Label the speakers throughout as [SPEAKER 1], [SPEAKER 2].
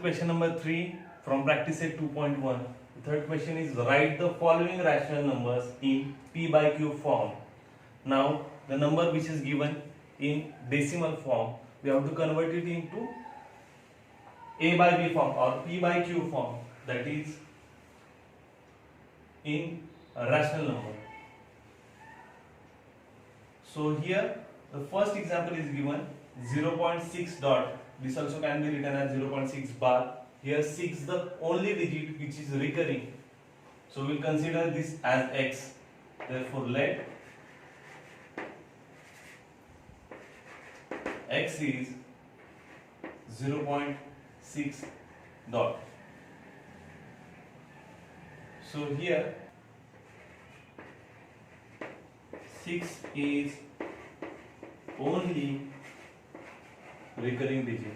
[SPEAKER 1] question number 3 from practice set 2.1. The third question is write the following rational numbers in p by q form. Now the number which is given in decimal form, we have to convert it into a by b form or p by q form, that is in a rational number. So here the first example is given 0.6 dot. This also can be written as 0.6 bar. Here 6 the only digit which is recurring. So we'll consider this as x. Therefore let x is 0.6 dot. So here 6 is only recurring digit.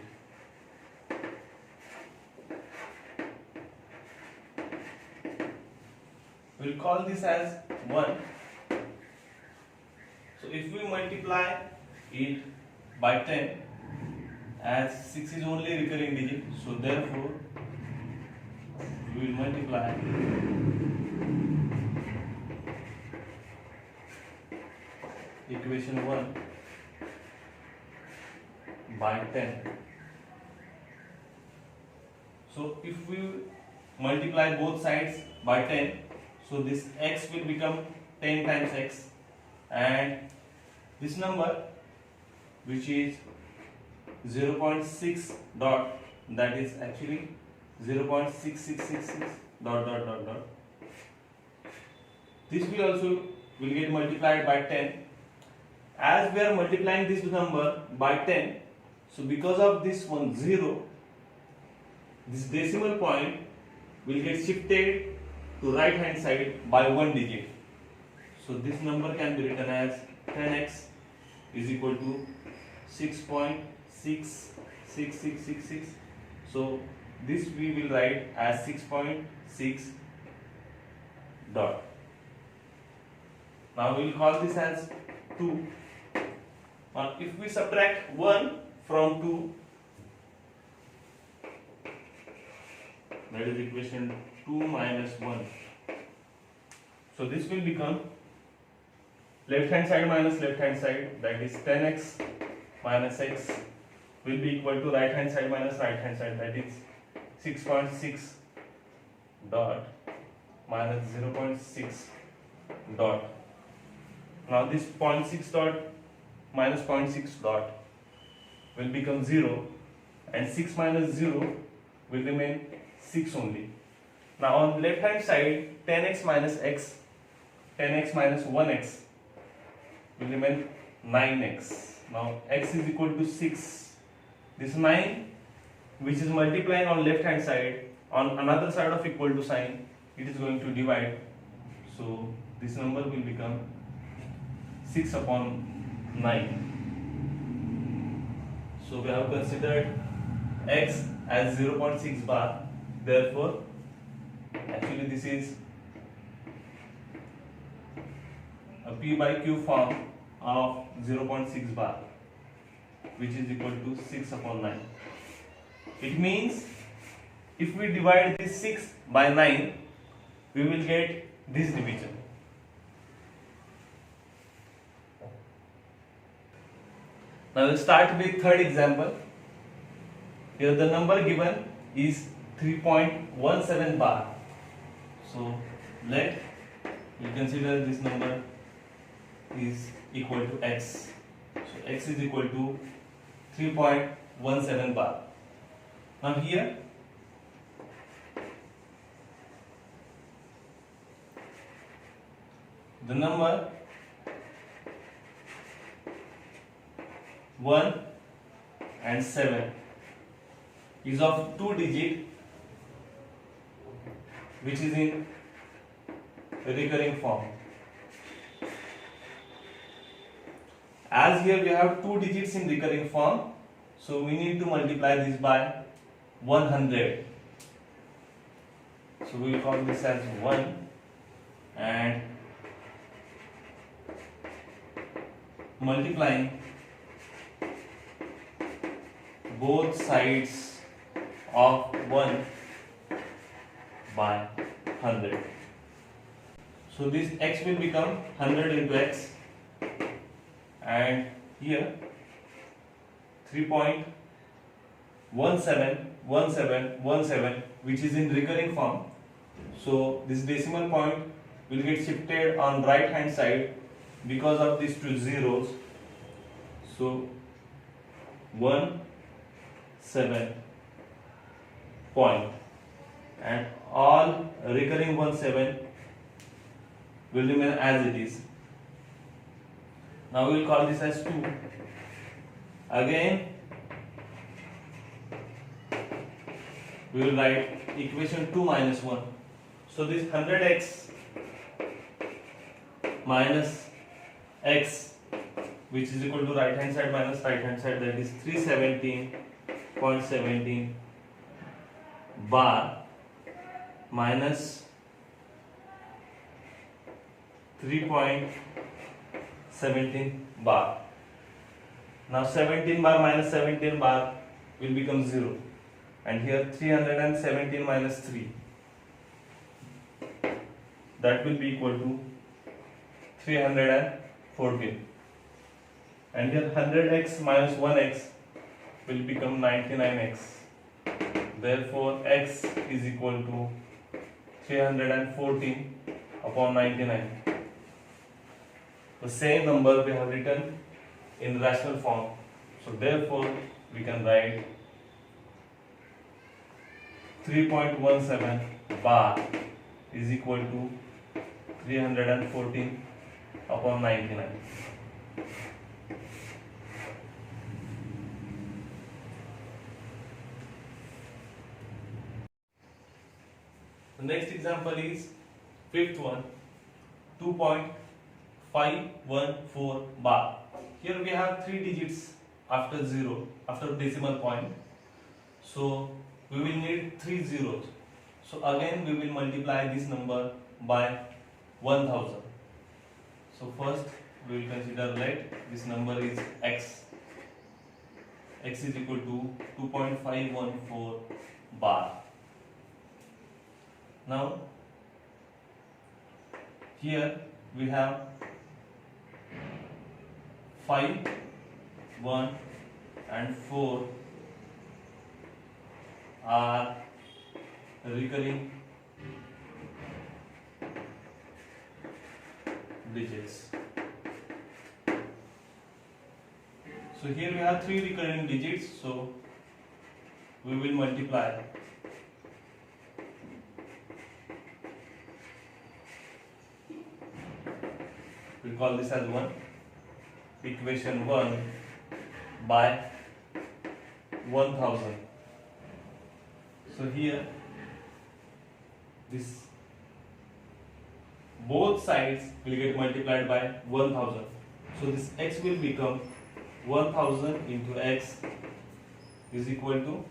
[SPEAKER 1] We'll call this as 1. So if we multiply it by 10, as 6 is only recurring digit, so therefore we will multiply equation 1 by 10. So if we multiply both sides by 10, so this x will become 10 times x, and this number which is 0.6 dot, that is actually 0.6666 dot dot dot dot. This will also will get multiplied by 10. As we are multiplying this number by 10, so because of this one 0, this decimal point will get shifted to right hand side by one digit. So this number can be written as 10x is equal to 6.66666. So this we will write as 6.6 dot. Now we will call this as 2. Now if we subtract 1 from 2, that is equation 2 minus 1. So this will become left hand side minus left hand side, that is 10x minus x will be equal to right hand side minus right hand side, that is 6.6 dot minus 0.6 dot. Now this 0.6 dot minus 0.6 dot will become 0, and 6 minus 0 will remain 6 only. Now on left hand side 10x minus x, 10x minus 1x will remain 9x. Now x is equal to 6. This 9 which is multiplying on left hand side, on another side of equal to sign, it is going to divide. So this number will become 6 upon 9. So we have considered x as 0.6 bar. Therefore actually this is a p by q form of 0.6 bar, which is equal to 6 upon 9. It means if we divide this 6 by 9, we will get this division. Now we'll start with third example. Here the number given is 3.17 bar. So let we consider this number is equal to x. So x is equal to 3.17 bar. Now here the number 1 and 7 is of 2 digit, which is in recurring form. As here we have 2 digits in recurring form, so we need to multiply this by 100. So we will call this as 1, and multiplying both sides of 1 by 100. So this x will become 100 into x, and here 3.171717, which is in recurring form. So this decimal point will get shifted on right hand side because of these two zeros. So 17 point, and all recurring 17 will remain as it is. Now we will call this as 2. Again we will write equation 2 minus 1. So this 100x minus x, which is equal to right hand side minus right hand side, that is 317.17 bar minus 3.17 bar. Now 17 bar minus 17 bar will become 0, and here 317 minus 3, that will be equal to 314, and here 100x minus 1x will become 99x. Therefore x is equal to 314 upon 99. The same number we have written in rational form, so therefore we can write 3.17 bar is equal to 314 upon 99. The next example is fifth one, 2.514 bar. Here we have 3 digits after 0, after decimal point. So we will need 3 zeros. So again we will multiply this number by 1000. So first we will consider, let this number is x. X is equal to 2.514 bar. Now here we have 5, 1 and 4 are recurring digits. So here we have 3 recurring digits, so we will multiply. We call this as 1, equation 1 by 1000. So here this both sides will get multiplied by 1000. So this x will become 1000 into x is equal to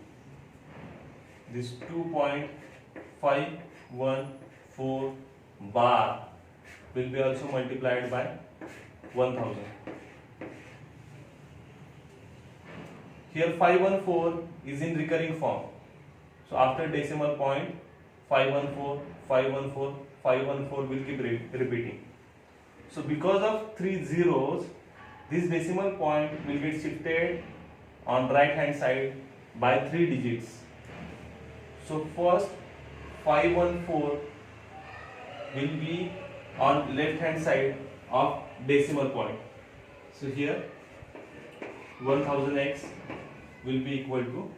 [SPEAKER 1] this 2.514 bar will be also multiplied by 1000. Here 514 is in recurring form. So after decimal point 514, 514, 514 will keep repeating. So because of 3 zeros, this decimal point will get shifted on right hand side by 3 digits. So first 514 will be on left hand side of decimal point. So here 1000x will be equal to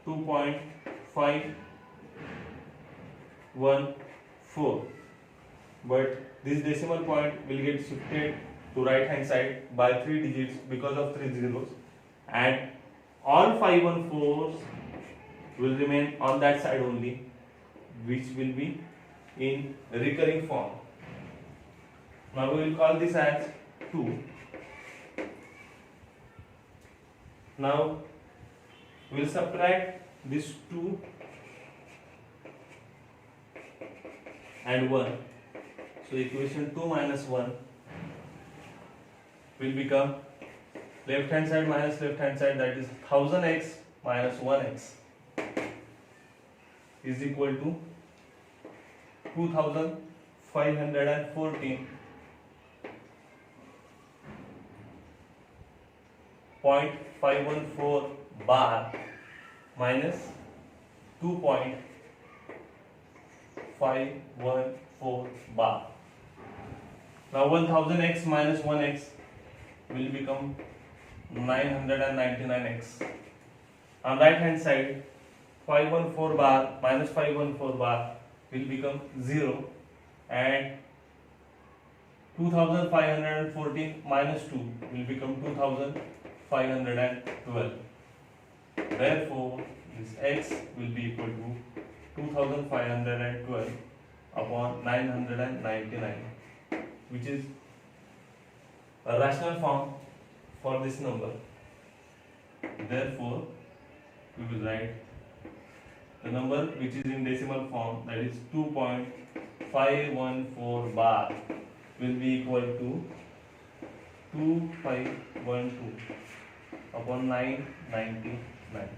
[SPEAKER 1] 2.514, but this decimal point will get shifted to right hand side by 3 digits because of 3 zeros, and all 514s will remain on that side only, which will be in recurring form. Now we will call this as 2. Now we will subtract this 2 and 1. So equation 2 minus 1 will become left hand side minus left hand side, that is 1000x minus 1x. is equal to 2514.514 bar minus 2.514 bar. Now 1000x minus 1x will become 999x. On right hand side, 514 bar minus 514 bar will become 0, and 2514 minus 2 will become 2512. Therefore, this x will be equal to 2512 upon 999, which is a rational form for this number. Therefore, we will write the number which is in decimal form, that is 2.514 bar, will be equal to 2512 upon 999.